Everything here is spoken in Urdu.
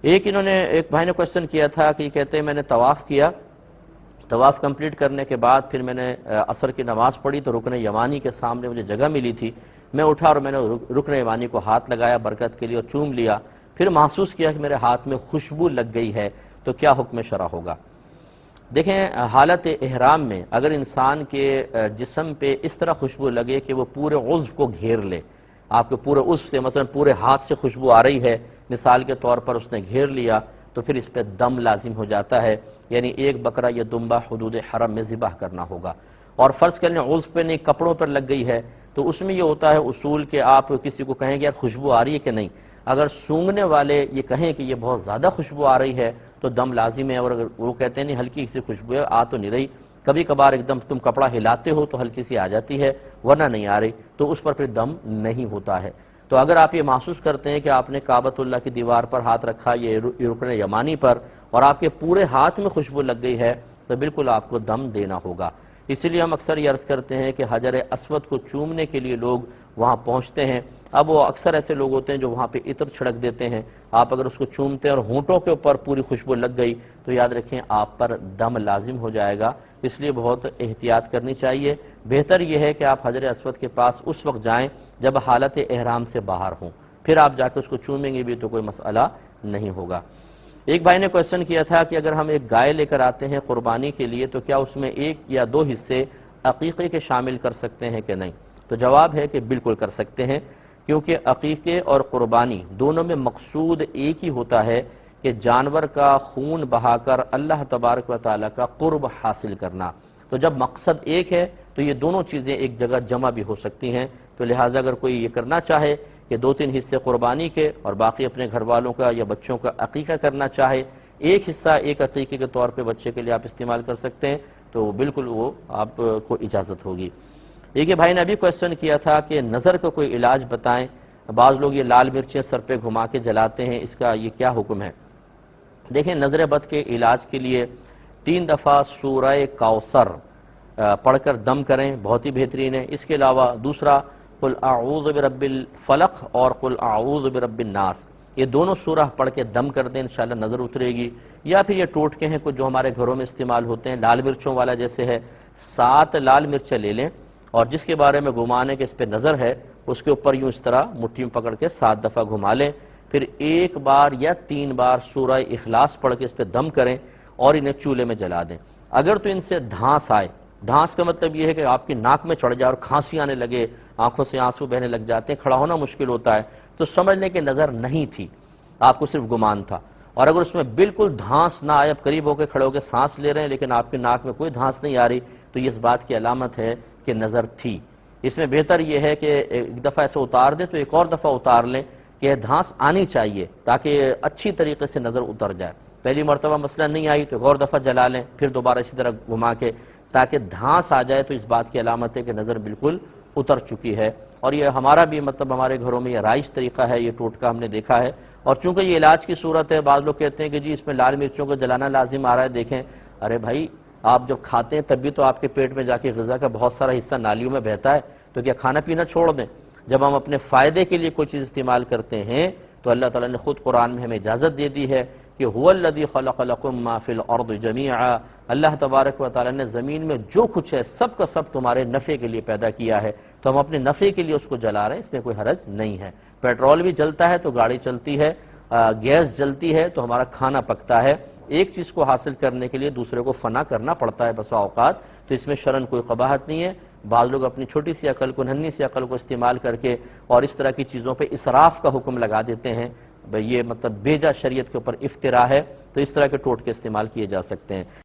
ایک بھائی نے کوشچن کیا تھا کہ کہتے ہیں میں نے طواف کیا، طواف کمپلیٹ کرنے کے بعد پھر میں نے عصر کی نماز پڑھی تو رکن یمانی کے سامنے مجھے جگہ ملی تھی، میں اٹھا اور میں نے رکن یمانی کو ہاتھ لگایا برکت کے لیے اور چوم لیا، پھر محسوس کیا کہ میرے ہاتھ میں خوشبو لگ گئی ہے، تو کیا حکم شرع ہوگا؟ دیکھیں، حالت احرام میں اگر انسان کے جسم پہ اس طرح خوشبو لگے کہ وہ پورے عضو کو گھیر لے، آپ کے پورے عضو سے مثلا پورے ہاتھ سے خوشبو آ رہی ہے مثال کے طور پر، اس نے گھیر لیا تو پھر اس پہ دم لازم ہو جاتا ہے، یعنی ایک بکرا یا دمبا حدود حرم میں ذبح کرنا ہوگا۔ اور فرض کر لیں عضو پہ نہیں کپڑوں پر لگ گئی ہے تو اس میں یہ ہوتا ہے اصول کہ آپ کسی کو کہیں گے یار خوشبو آ رہی ہے کہ نہیں، اگر سونگھنے والے یہ کہیں کہ یہ بہت زیادہ خوشبو آ رہی ہے تو دم لازم ہے، اور اگر وہ کہتے ہیں نہیں ہلکی سی خوشبو ہے آ تو نہیں رہی، کبھی کبھار ایک دم تم کپڑا ہلاتے ہو تو ہلکی سی آ جاتی ہے ورنہ نہیں آ رہی، تو اس پر پھر دم نہیں ہوتا ہے۔ تو اگر آپ یہ محسوس کرتے ہیں کہ آپ نے کعبۃ اللہ کی دیوار پر ہاتھ رکھا یہ رکن یمانی پر اور آپ کے پورے ہاتھ میں خوشبو لگ گئی ہے تو بالکل آپ کو دم دینا ہوگا۔ اسی لیے ہم اکثر یہ عرض کرتے ہیں کہ حجر اسود کو چومنے کے لیے لوگ وہاں پہنچتے ہیں، اب وہ اکثر ایسے لوگ ہوتے ہیں جو وہاں پہ عطر چھڑک دیتے ہیں، آپ اگر اس کو چومتے ہیں اور ہونٹوں کے اوپر پوری خوشبو لگ گئی تو یاد رکھیں آپ پر دم لازم ہو جائے گا، اس لیے بہت احتیاط کرنی چاہیے۔ بہتر یہ ہے کہ آپ حجر اسود کے پاس اس وقت جائیں جب حالت احرام سے باہر ہوں، پھر آپ جا کے اس کو چومیں گے بھی تو کوئی مسئلہ نہیں ہوگا۔ ایک بھائی نے کوشچن کیا تھا کہ اگر ہم ایک گائے لے کر آتے ہیں قربانی کے لیے تو کیا اس میں ایک یا دو حصے عقیقے کے شامل کر سکتے ہیں کہ نہیں؟ تو جواب ہے کہ بالکل کر سکتے ہیں، کیونکہ عقیقے اور قربانی دونوں میں مقصود ایک ہی ہوتا ہے کہ جانور کا خون بہا کر اللہ تبارک و تعالیٰ کا قرب حاصل کرنا۔ تو جب مقصد ایک ہے تو یہ دونوں چیزیں ایک جگہ جمع بھی ہو سکتی ہیں، تو لہٰذا اگر کوئی یہ کرنا چاہے کہ 2-3 حصے قربانی کے اور باقی اپنے گھر والوں کا یا بچوں کا عقیقہ کرنا چاہے، ایک حصہ ایک عقیقے کے طور پہ بچے کے لیے آپ استعمال کر سکتے ہیں، تو بالکل وہ آپ کو اجازت ہوگی۔ ایک یہ بھائی نے ابھی کوشچن کیا تھا کہ نظر کا کوئی علاج بتائیں، بعض لوگ یہ لال مرچیں سر پہ گھما کے جلاتے ہیں، اس کا یہ کیا حکم ہے؟ دیکھیں، نظر بد کے علاج کے لیے 3 دفعہ سورہ کوثر پڑھ کر دم کریں، بہت ہی بہترین ہے۔ اس کے علاوہ دوسرا قل اعوذ برب الفلق اور قل اعوذ برب الناس، یہ دونوں سورہ پڑھ کے دم کر دیں، انشاءاللہ نظر اترے گی۔ یا پھر یہ ٹوٹکے ہیں کچھ جو ہمارے گھروں میں استعمال ہوتے ہیں لال مرچوں والا جیسے ہے، 7 لال مرچیں لے لیں اور جس کے بارے میں گمان ہے کہ اس پہ نظر ہے اس کے اوپر یوں اس طرح مٹھی میں پکڑ کے 7 دفعہ گھما لیں، پھر 1 بار یا 3 بار سورہ اخلاص پڑھ کے اس پہ دم کریں اور انہیں چولہے میں جلا دیں۔ اگر تو ان سے دھانس آئے، دھانس کا مطلب یہ ہے کہ آپ کی ناک میں چڑھ جائے اور کھانسی آنے لگے، آنکھوں سے آنسو بہنے لگ جاتے ہیں، کھڑا ہونا مشکل ہوتا ہے، تو سمجھ لیں کہ نظر نہیں تھی، آپ کو صرف گمان تھا۔ اور اگر اس میں بالکل دھانس نہ آئے، اب قریب ہو کے کھڑے ہو کے سانس لے رہے ہیں لیکن آپ کی ناک میں کوئی دھانس نہیں آ رہی، تو یہ اس بات کی علامت ہے کہ نظر تھی۔ اس میں بہتر یہ ہے کہ ایک دفعہ ایسے اتار دیں تو ایک اور دفعہ اتار لیں کہ دھانس آنی چاہیے تاکہ اچھی طریقے سے نظر اتر جائے۔ پہلی مرتبہ مسئلہ نہیں آئی تو ایک اور دفعہ جلا لیں، پھر دوبارہ اسی طرح گھما کے تاکہ دھانس آ جائے، تو اس بات کی علامت ہے کہ نظر بالکل اتر چکی ہے۔ اور یہ ہمارا بھی ہمارے گھروں میں یہ رائج طریقہ ہے، یہ ٹوٹکا ہم نے دیکھا ہے۔ اور چونکہ یہ علاج کی صورت ہے، بعض لوگ کہتے ہیں کہ جی اس میں لال مرچوں کو جلانا لازم آ رہا ہے، دیکھیں ارے بھائی آپ جب کھاتے ہیں تب بھی تو آپ کے پیٹ میں جا کے غذا کا بہت سارا حصہ نالیوں میں بہتا ہے، تو کیا کھانا پینا چھوڑ دیں؟ جب ہم اپنے فائدے کے لیے کوئی چیز استعمال کرتے ہیں تو اللہ تعالیٰ نے خود قرآن میں ہمیں اجازت دے دی ہے کہ هو الذی خلق لکم ما فی الارض جمیعا، اللہ تبارک و تعالیٰ نے زمین میں جو کچھ ہے سب کا سب تمہارے نفع کے لیے پیدا کیا ہے، تو ہم اپنے نفع کے لیے اس کو جلا رہے ہیں، اس میں کوئی حرج نہیں ہے۔ پیٹرول بھی جلتا ہے تو گاڑی چلتی ہے، گیس جلتی ہے تو ہمارا کھانا پکتا ہے، ایک چیز کو حاصل کرنے کے لیے دوسرے کو فنا کرنا پڑتا ہے بسا اوقات، تو اس میں شرعاً کوئی قباحت نہیں ہے۔ بعض لوگ اپنی چھوٹی سی عقل کو، ننھی سی عقل کو استعمال کر کے اور اس طرح کی چیزوں پہ اسراف کا حکم لگا دیتے ہیں، یہ مطلب بیجا شریعت کے اوپر افتراء ہے، تو اس طرح کے ٹوٹکے استعمال کیے جا سکتے ہیں۔